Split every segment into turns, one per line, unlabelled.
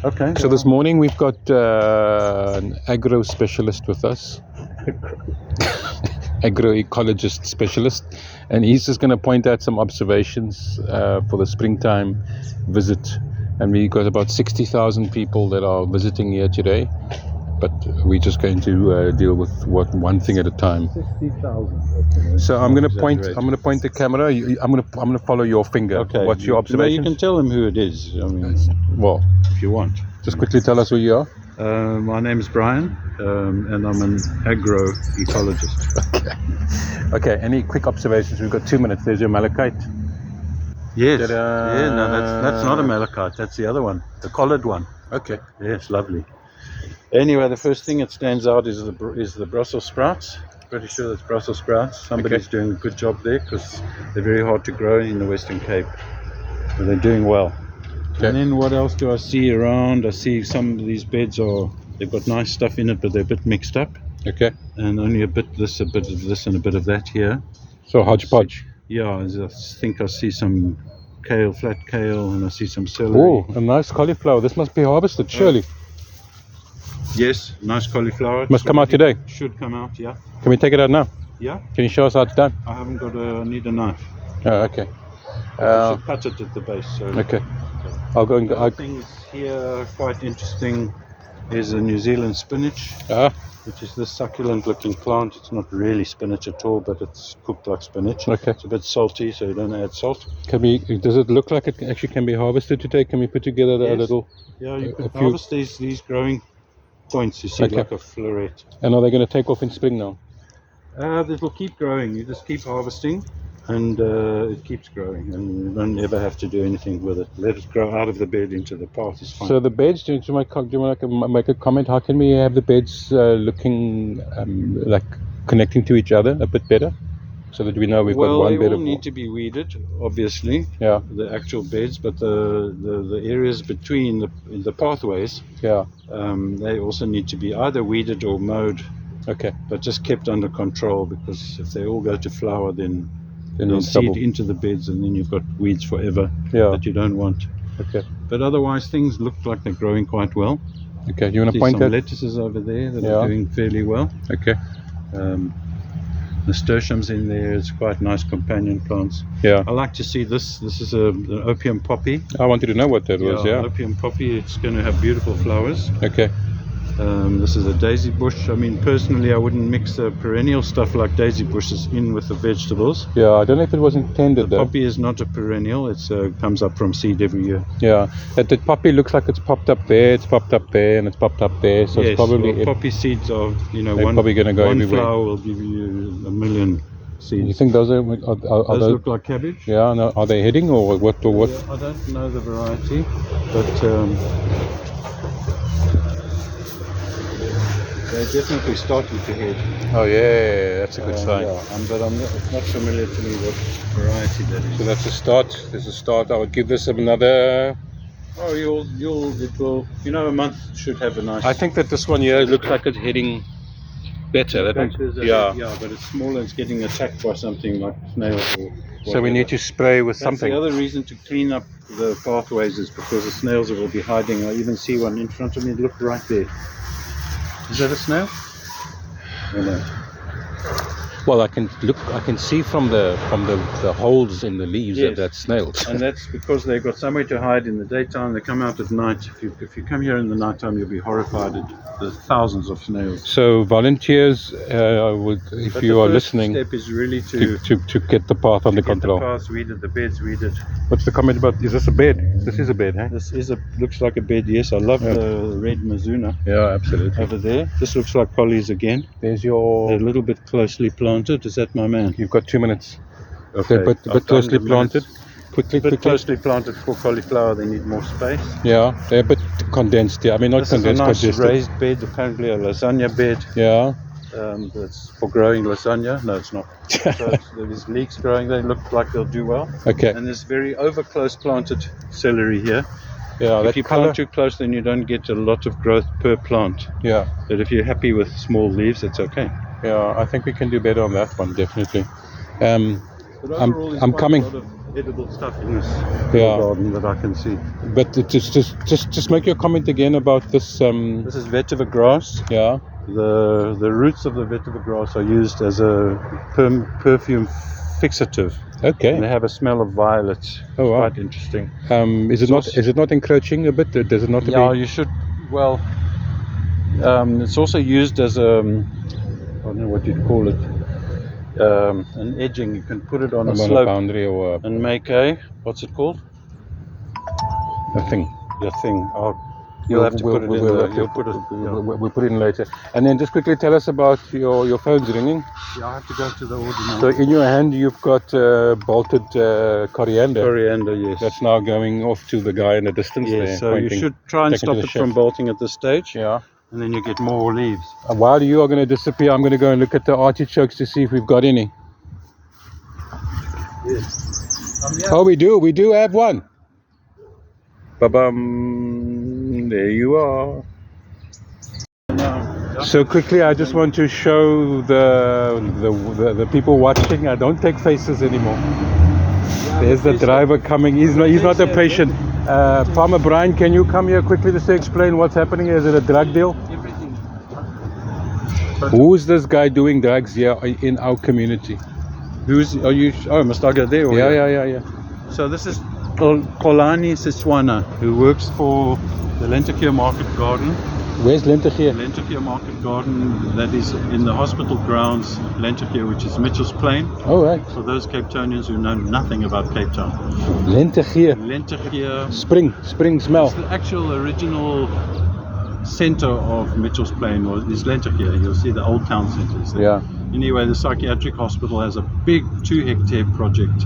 Okay.
So this morning we've got an agro specialist with us, agroecologist specialist, and he's just going to point out some observations for the springtime visit. And we've got about 60,000 people that are visiting here today, but we're just going to deal with one thing at a time.
60,000. Okay.
So I'm going to point the camera. I'm going to follow your finger.
Okay.
What's your observation?
You can tell them who it is. I mean,
well,
if you want.
Just quickly tell us who you are.
My name is Brian, and I'm an agroecologist.
Okay. Any quick observations? We've got 2 minutes. There's your malachite.
Yes.
Ta-da.
Yeah. No, that's not a malachite. That's the other one, the collared one.
Okay.
Yes, lovely. Anyway, the first thing that stands out is the Brussels sprouts. Pretty sure that's Brussels sprouts. Somebody's doing a good job there because they're very hard to grow in the Western Cape. But they're doing well. Okay. And then what else do I see around? I see some of these beds they've got nice stuff in it, but they're a bit mixed up.
Okay.
And only a bit of this, and a bit of that here.
So hodgepodge.
Yeah, I think I see some kale, flat kale, and I see some celery.
Oh, a nice cauliflower. This must be harvested, surely.
Yes, nice cauliflower.
Must come out today.
Should come out, yeah.
Can we take it out now?
Yeah.
Can you show us how it's done?
I haven't got I need a knife.
Oh, okay.
I should cut it at the base. So.
Okay. I'll go and go.
Things here quite interesting is a New Zealand spinach, which is this succulent-looking plant. It's not really spinach at all, but it's cooked like spinach.
Okay.
It's a bit salty, so you don't add salt.
Does it look like it actually can be harvested today? Can we put together a little?
Yeah, you can harvest these growing points. You see, like a floret.
And are they going to take off in spring now?
It will keep growing. You just keep harvesting, and it keeps growing, and you don't ever have to do anything with it. Let it grow out of the bed into the path. It's fine.
So the beds, do you want to make a comment? How can we have the beds looking like connecting to each other a bit better, so that we know we've got one bed?
They all need to be weeded, obviously.
Yeah.
The actual beds, but the areas between the pathways.
Yeah.
They also need to be either weeded or mowed.
Okay.
But just kept under control, because if they all go to flower, then they'll
seed
into the beds, and then you've got weeds forever that you don't want. Okay. But otherwise, things look like they're growing quite well.
Okay. Do you want to point out
some lettuces over there that are doing fairly well?
Okay.
Nasturtiums in there. It's quite nice companion plants.
Yeah.
I like to see this. This is an opium poppy.
I wanted to know what that was. Yeah.
Opium poppy. It's going to have beautiful flowers.
Okay.
This is a daisy bush. I mean, personally, I wouldn't mix the perennial stuff like daisy bushes in with the vegetables.
Yeah, I don't know if it was intended.
The poppy is not a perennial. It comes up from seed every year.
Yeah, the poppy looks like it's popped up there, it's popped up there, and it's popped up there. So it's probably
poppy seeds are,
one probably going to go
one
everywhere.
flower will give you 1 million seeds.
You think those
those look like cabbage?
Yeah. No, are they heading or what?
Yeah, I don't know the variety, but. They're definitely starting to head.
Oh yeah, that's a good sign.
Yeah, but it's not familiar to me what variety that is.
So that's a start. There's a start. I would give this another.
Oh, it will. A month should have a nice.
I think that this one here looks like it's heading better.
Yeah, but it's small and it's getting attacked by something like snails or.
So we need to spray with something.
The other reason to clean up the pathways is because the snails will be hiding. I even see one in front of me. Look right there. Is that a snail? Or no?
Well, I can see from the holes in the leaves that that's snails.
And that's because they've got somewhere to hide in the daytime. They come out at night. If you come here in the nighttime, you'll be horrified at the thousands of snails.
So volunteers, if you are listening,
the first step is really to
get the path under control.
The paths weeded, the beds weeded.
What's the comment about? Is this a bed? This is a bed, eh?
This looks like a bed. Yes, I love the red Mizuna.
Yeah, absolutely.
Over there, this looks like pollies again.
There's your.
They're a little bit closely planted. Is that my man?
You've got 2 minutes.
Okay.
They're a bit closely planted. Quickly.
Closely planted for cauliflower. They need more space.
Yeah, they're a bit condensed. Yeah, I mean not
this
condensed.
This is a nice
congested.
raised bed. Apparently a lasagna bed.
Yeah.
That's for growing lasagna. No, it's not. So there's leeks growing. They look like they'll do well.
Okay.
And there's very over close planted celery here.
Yeah.
If you plant too close, then you don't get a lot of growth per plant.
Yeah.
But if you're happy with small leaves, it's okay.
Yeah, I think we can do better on that one, definitely.
But overall,
I'm coming.
A edible stuff in this
Yeah.
garden that I can see.
But just make your comment again about this.
This is vetiver grass.
Yeah.
The roots of the vetiver grass are used as a perfume fixative.
Okay.
And they have a smell of violet.
Oh, wow.
Quite interesting.
Is it not encroaching a bit? Does it not?
Yeah, you should. Well, it's also used as a, I don't know what you'd call it, an edging. You can put it on a slope
boundary or
and make a, what's it called?
a thing.
The thing. You'll have to put it in there. You'll put it.
We'll put it in later. And then just quickly tell us about your phone's ringing.
Yeah, I have to go to the order
So in your hand you've got bolted coriander.
Coriander, yes.
That's now going off to the guy in the distance there.
Yes, so you
pointing.
should try and
Taking
stop
to the
it
chef.
from bolting at this stage.
Yeah.
And then you get more leaves.
While you are going to disappear, I'm going to go and look at the artichokes to see if we've got any.
Yes.
Oh, we do have one. Ba-bum. There you are. So quickly, I just want to show the people watching. I don't take faces anymore. There's the driver coming. He's not a patient. Farmer Brian, can you come here quickly just to explain what's happening? Is it a drug deal?
Everything.
Who is this guy doing drugs here in our community?
Are you? Oh, must I go there? Or
Yeah.
So this is Kolani Siswana, who works for the Lentekier Market Garden.
Where's Lentekier?
Lentekier Market Garden, that is in the hospital grounds, Lentekier, which is Mitchell's Plain.
Oh, right.
For those Cape Townians who know nothing about Cape Town.
Lentekier.
Lentekier.
Spring smell.
It's the actual original center of Mitchell's Plain is Lentekier. You'll see the old town centers there.
Yeah.
Anyway, the psychiatric hospital has a big 2-hectare project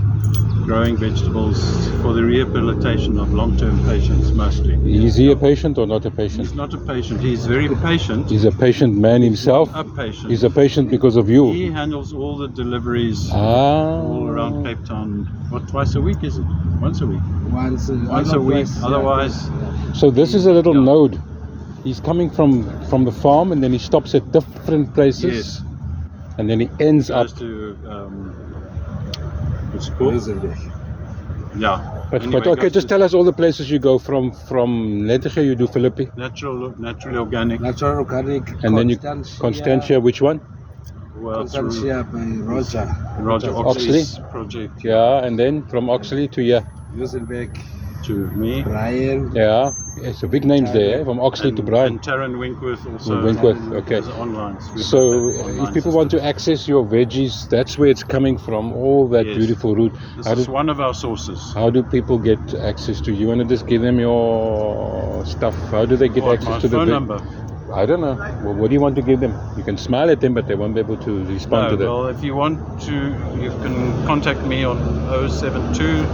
growing vegetables for the rehabilitation of long-term patients mostly.
Is he a patient or not a patient?
He's not a patient. He's very patient.
He's a patient man himself.
A patient.
He's a patient because of you.
He handles all the deliveries all around Cape Town. What, twice a week is it? Once a week?
Once
a week. Otherwise,
So this is a little
Yeah.
node. He's coming from the farm and then he stops at different places.
yes.
And then he ends up.
Goes to what's it called? Yeah.
But
Anyway,
okay,
goes
just
to
tell us all the places you go from Lentekier. You do Philippi,
naturally organic.
Natural organic.
and then you Constantia. Which one?
Well,
Constantia by Roger.
Roger Oxley's project
Yeah, and then from Oxley to here.
Yuzelbeck.
to me.
Brian.
Yeah, so big names there, from Oxley to Brian.
And Taryn Winkworth also.
Winkworth, okay.
Is online. So we've
So
got that online
if people want to
system.
access your veggies, that's where it's coming from. All that
Yes.
beautiful root.
This
How
is
do,
one of our sources.
how do people get access to you? Want to just give them your stuff? How do they get
What,
access
my
to the
phone
veg-
number?
I don't know. Well, what do you want to give them? You can smile at them, but they won't be able to respond to that.
Well, if you want to, you can contact me on 072.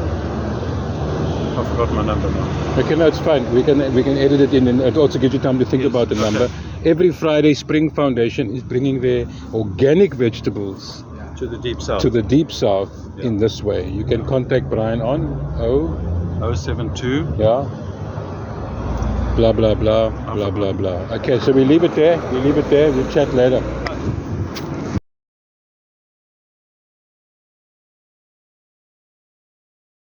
I forgot my number now.
Okay, no, it's fine. We can edit it in, and it also gives you time to think
Yes,
about the
okay.
number. Every Friday, Spring Foundation is bringing their organic vegetables
To the deep south.
to the deep south
Yeah.
in this way. You can contact Brian on
072.
yeah, blah blah blah blah blah blah. Okay, so we leave it there. We'll chat later.